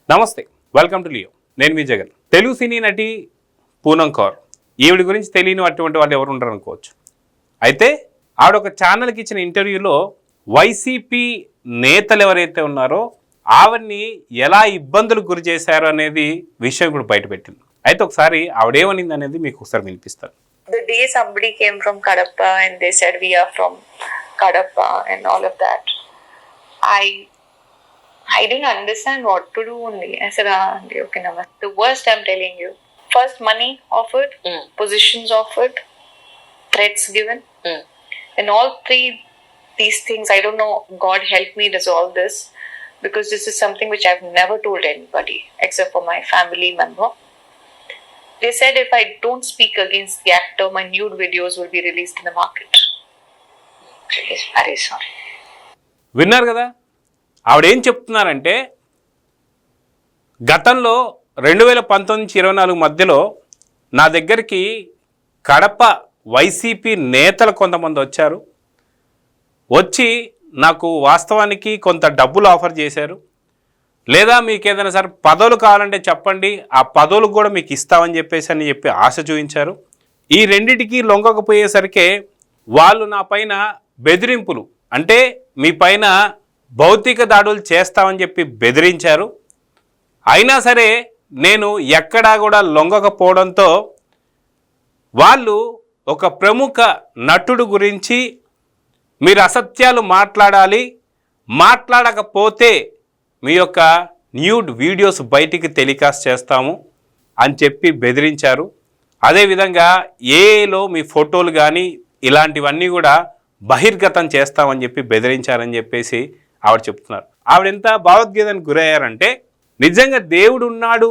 నమస్తే, welcome to Leo. నేను మీ జగన్. తెలుగు సినీ నటి పూనం కౌర్. ఈవిడ గురించి తెలియని అటువంటి వాళ్ళు ఎవరు ఉండరు అనుకోవచ్చు. అయితే ఆవిడ ఒక ఛానల్కి ఇచ్చిన ఇంటర్వ్యూలో వైసీపీ నేతలు ఎవరైతే ఉన్నారో ఆవిడ్ని ఎలా ఇబ్బందులకు గురి చేశారు అనేది విషయం కూడా బయటపెట్టింది. అయితే ఒకసారి ఆవిడేమనింది అనేది మీకు ఒకసారి వినిపిస్తాను. The day somebody came from Kadapa and they said we are from Kadapa and all of that, I didn't understand what to do only. I said, okay, namaste. The worst I'm telling you. First, money offered, positions offered, threats given. And all three, these things, I don't know, God help me resolve this, because this is something which I've never told anybody except for my family member. They said if I don't speak against the actor, my nude videos will be released in the market. It is very sorry. విన్నారు కదా, ఆవిడేం చెప్తున్నారంటే గతంలో 2019-24 మధ్యలో నా దగ్గరికి Kadapa YCP నేతలు కొంతమంది వచ్చారు. వచ్చి నాకు వాస్తవానికి కొంత డబ్బులు ఆఫర్ చేశారు. లేదా మీకు ఏదైనా సరే పదవులు కావాలంటే చెప్పండి, ఆ పదవులు కూడా మీకు ఇస్తామని చెప్పి ఆశ చూపించారు. ఈ రెండిటికి లొంగకపోయేసరికి వాళ్ళు నా పైన బెదిరింపులు, అంటే మీ పైన భౌతిక దాడులు చేస్తామని చెప్పి బెదిరించారు. అయినా సరే నేను ఎక్కడా కూడా లొంగకపోవడంతో వాళ్ళు ఒక ప్రముఖ నటుడు గురించి మీరు అసత్యాలు మాట్లాడాలి, మాట్లాడకపోతే మీ యొక్క న్యూడ్ వీడియోస్ బయటికి టెలికాస్ట్ చేస్తాము అని చెప్పి బెదిరించారు. అదేవిధంగా ఏలో మీ ఫోటోలు కానీ ఇలాంటివన్నీ కూడా బహిర్గతం చేస్తామని చెప్పి బెదిరించారని చెప్పేసి ఆవిడ చెప్తున్నారు. ఆవిడ ఎంత భావోద్వేగానికి గురయ్యారంటే నిజంగా దేవుడు ఉన్నాడు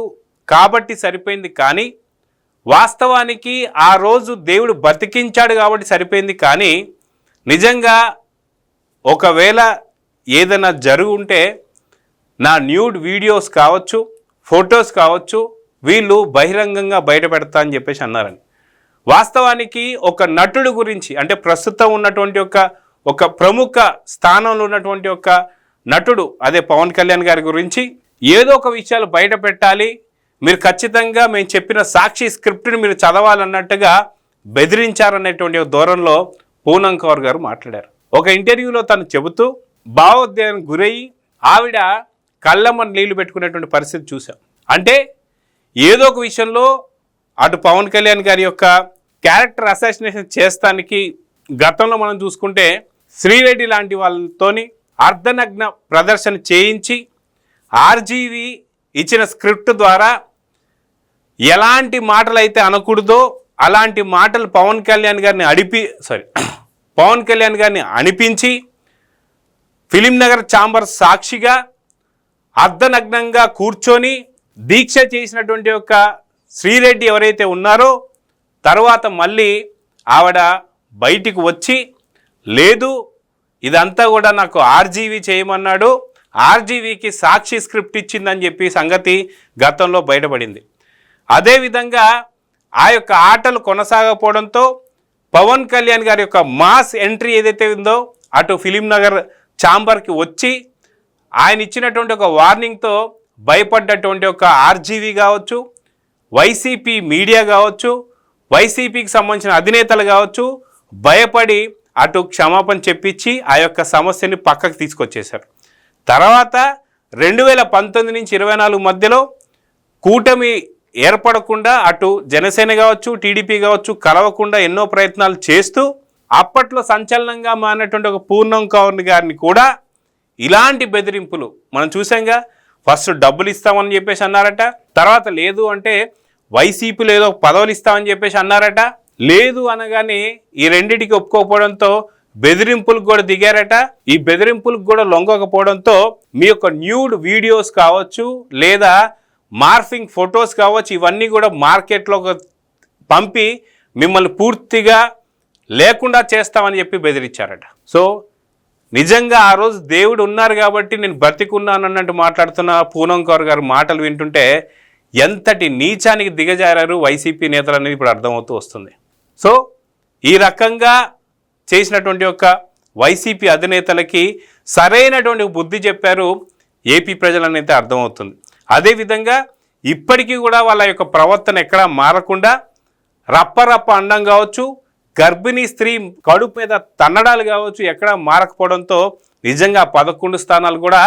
కాబట్టి సరిపోయింది, కానీ వాస్తవానికి ఆ రోజు దేవుడు బతికించాడు కాబట్టి సరిపోయింది. కానీ నిజంగా ఒకవేళ ఏదైనా జరుగుంటే నా న్యూడ్ వీడియోస్ కావచ్చు, ఫొటోస్ కావచ్చు, వీళ్ళు బహిరంగంగా బయట పెడతా అని చెప్పేసి అన్నారని. వాస్తవానికి ఒక నటుడు గురించి, అంటే ప్రస్తుతం ఉన్నటువంటి ఒక ప్రముఖ స్థానంలో ఉన్నటువంటి ఒక నటుడు, అదే పవన్ కళ్యాణ్ గారి గురించి ఏదో ఒక విషయాలు బయట పెట్టాలి, మీరు ఖచ్చితంగా మేము చెప్పిన సాక్షి స్క్రిప్ట్ని మీరు చదవాలన్నట్టుగా బెదిరించారనేటువంటి ధోరణిలో పూనం కౌర్ గారు మాట్లాడారు. ఒక ఇంటర్వ్యూలో తను చెబుతూ భావోద్వేగానికి గురయ్యి ఆవిడ కళ్ళమ్మ నీళ్లు పెట్టుకునేటువంటి పరిస్థితి చూసాం. అంటే ఏదో ఒక విషయంలో అటు పవన్ కళ్యాణ్ గారి యొక్క క్యారెక్టర్ అసాసినేషన్ చేస్తానికి గతంలో మనం చూసుకుంటే శ్రీరెడ్డి లాంటి వాళ్ళతోని అర్ధనగ్న ప్రదర్శన చేయించి ఆర్జీవి ఇచ్చిన స్క్రిప్ట్ ద్వారా ఎలాంటి మాటలు అయితే అనకూడదో అలాంటి మాటలు పవన్ కళ్యాణ్ గారిని అనిపించి ఫిలింనగర్ ఛాంబర్ సాక్షిగా అర్ధనగ్నంగా కూర్చొని దీక్ష చేసినటువంటి ఒక శ్రీరెడ్డి ఎవరైతే ఉన్నారో తర్వాత మళ్ళీ ఆవిడ బయటికి వచ్చి లేదు ఇదంతా కూడా నాకు ఆర్జీవి చేయమన్నాడు, ఆర్జీవికి సాక్షి స్క్రిప్ట్ ఇచ్చిందని చెప్పి సంగతి గతంలో బయటపడింది. అదేవిధంగా ఆ యొక్క ఆటలు కొనసాగకపోవడంతో పవన్ కళ్యాణ్ గారి యొక్క మాస్ ఎంట్రీ ఏదైతే ఉందో అటు ఫిలింనగర్ ఛాంబర్కి వచ్చి ఆయన ఇచ్చినటువంటి ఒక వార్నింగ్తో భయపడ్డటువంటి ఒక ఆర్జీవి కావచ్చు, వైసీపీ మీడియా కావచ్చు, వైసీపీకి సంబంధించిన అధినేతలు కావచ్చు, భయపడి అటు క్షమాపణ చెప్పించి ఆ యొక్క సమస్యని పక్కకు తీసుకొచ్చేశారు. తర్వాత 2019-24 మధ్యలో కూటమి ఏర్పడకుండా అటు జనసేన కావచ్చు, టీడీపీ కావచ్చు కలవకుండా ఎన్నో ప్రయత్నాలు చేస్తూ అప్పట్లో సంచలనంగా మారినటువంటి ఒక పూనం కౌర్ గారిని కూడా ఇలాంటి బెదిరింపులు మనం చూసాంగా. ఫస్ట్ డబ్బులు ఇస్తామని చెప్పేసి అన్నారట, తర్వాత లేదు అంటే వైసీపీలో ఏదో పదవులు ఇస్తామని చెప్పేసి అన్నారట, లేదు అనగానే ఈ రెండింటికి ఒప్పుకోకపోవడంతో బెదిరింపులకు కూడా దిగారట. ఈ బెదిరింపులకు కూడా లొంగకపోవడంతో మీ యొక్క న్యూడ్ వీడియోస్ కావచ్చు లేదా మార్ఫింగ్ ఫొటోస్ కావచ్చు ఇవన్నీ కూడా మార్కెట్లో పంపి మిమ్మల్ని పూర్తిగా లేకుండా చేస్తామని చెప్పి బెదిరించారట. సో నిజంగా ఆ రోజు దేవుడు ఉన్నారు కాబట్టి నేను బ్రతికున్నాను అన్నట్టు మాట్లాడుతున్న పూనం కౌర్ గారు మాటలు వింటుంటే ఎంతటి నీచానికి దిగజారారు వైసీపీ నేతలు అనేది ఇప్పుడు అర్థమవుతూ వస్తుంది. సో ఈ రకంగా చేసినటువంటి ఒక వైసీపీ అధినేతలకి సరైనటువంటి బుద్ధి చెప్పారు ఏపీ ప్రజలనైతే అర్థమవుతుంది. అదేవిధంగా ఇప్పటికీ కూడా వాళ్ళ యొక్క ప్రవర్తన ఎక్కడా మారకుండా రప్ప అండం కావచ్చు, గర్భిణీ స్త్రీ కడుపు మీద తన్నడాలు కావచ్చు ఎక్కడా మారకపోవడంతో నిజంగా 11 స్థానాలు కూడా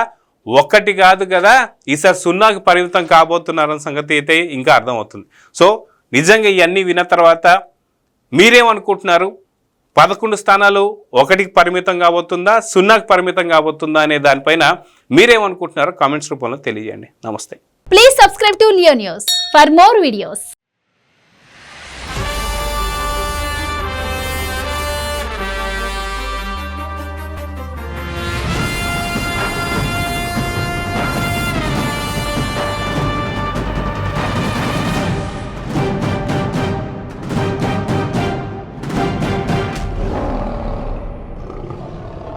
ఒక్కటి కాదు కదా, ఈసారి 0కి పరిమితం కాబోతున్నారన్న సంగతి అయితే ఇంకా అర్థమవుతుంది. సో నిజంగా ఇవన్నీ విన్న తర్వాత మీరేమనుకుంటున్నారు? 11 స్థానాలు 1కి పరిమితం కాబోతుందా, 0కి పరిమితం కాబోతుందా అనే దానిపైన మీరేమనుకుంటున్నారో కామెంట్స్ రూపంలో తెలియజేయండి. నమస్తే. Please subscribe to Leo News for more videos.